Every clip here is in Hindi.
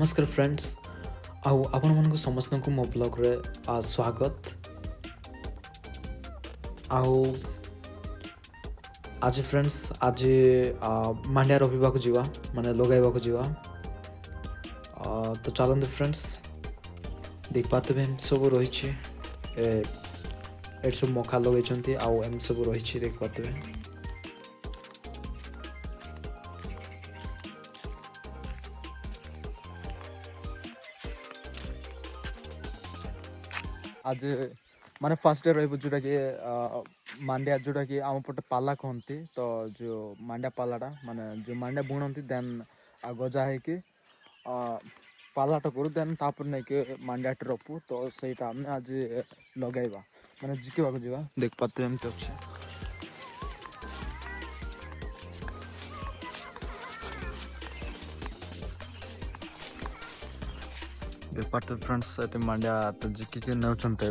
नमस्कार फ्रेंड्स आउ आपण मानक समस्त को मो ब्लॉग रे स्वागत आउ आज फ्रेंड्स आज मांडिया रविबा को जीवा माने लगाइबा को जीवा तो चलते फ्रेंड्स देख पाते हैं सब रही सब मखा लगे आउ एम सब रही देख पाते हैं आज माने फर्स्ट डे रही जोटा कि मांडिया जोटा कि आम पटे पाला कहती तो जो मांडिया पालाटा माने जो मांडिया बुणती देन गजा है कि पालाटा करूँ देन तापर नहीं कि मांडियाटे रपू तो सहीटा आम आज लगेगा माने जिकवा जा देख पाते एमती अच्छे देख पाते फ्रेंड्स मांडिया तो जिक नौचते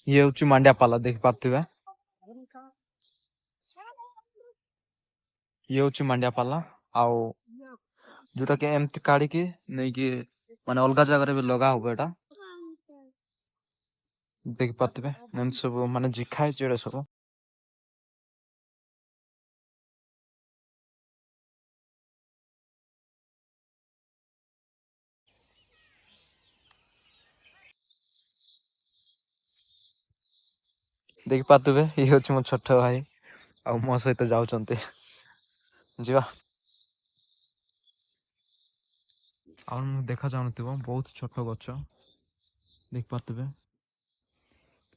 ये हूँ मांडिया पाला देख पाते ये हूँ मांडिया पाला आउ जोटा कि एमती काढ़ी नहीं कि माने अलग जगह भी लगा हुआ एटा देख पाते सब माने जिखा है सब देख पाते ये हूँ मो छोट भाई आ मो सहित जाऊँच जीवा आ देखा जान बहुत छोट गच देख पाते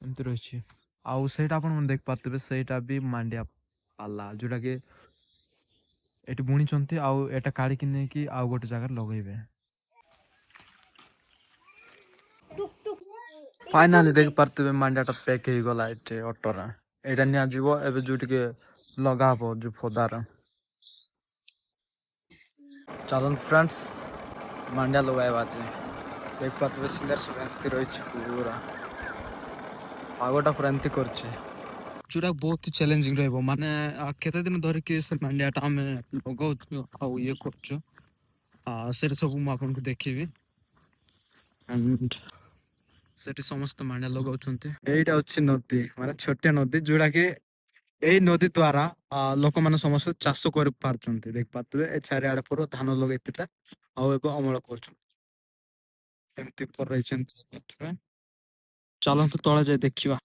एमती रही आउ सेटा अपन देख पाते सेटा भी मांडिया पाला जोटा कि ये बुणी आउ एटा काढ़ी नहीं आउ गोटे जगह लगेबे फाइनाली देख पाते मांडियाटा पैक हो गला ये ऑटोर यहाँ निजी जो लगा हम जो फदार चलन फ्रेंड्स मांडिया लगाइबा देख पाते सिंगर सब एमती रही पूरा पागटा पूरा एमती कर जोटा बहुत चैलेंजिंग रही माने केते दिन धरिक से मांडियाटा आम लगाऊ ये कर सब मुझे देखी सेठी समस्त मांडिया लगाउछन्ते एटा अछि नदी माने छोटे नदी जोड़ा के एई नदी द्वारा लोक माने समस्त चाष कर पारछन्ते देख पातबे ए चारि आडे पर धान लगैतिला आ एबे अमल करछन एमती पर रहिछन चलन तो तळे जाय देखिबा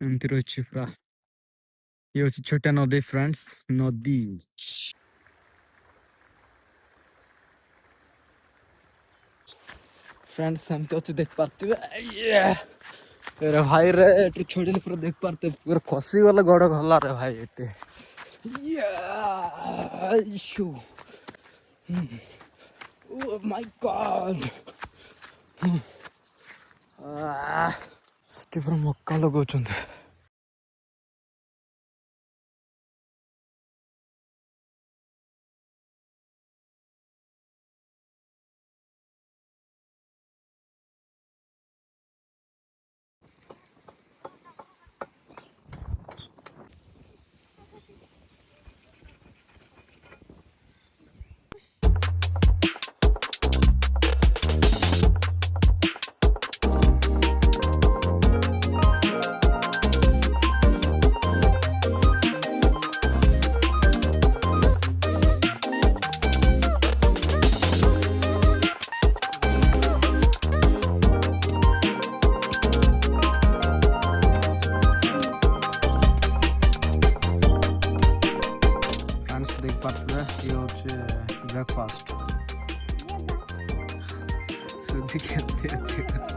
एमती रहिछि पूरा ये अछि छोटा नदी फ्रेंड्स नदी फ्रेंड्स एमती अच्छे देख पाते रे भाई रे छोड़ी पूरा देख पाते पूरा खसी गला गड़ गला रे भाई एटे ओह माय गॉड पूरा मक्का लगाउछन्ते देख पाते ये होचे ब्रेकफास्ट सूजी के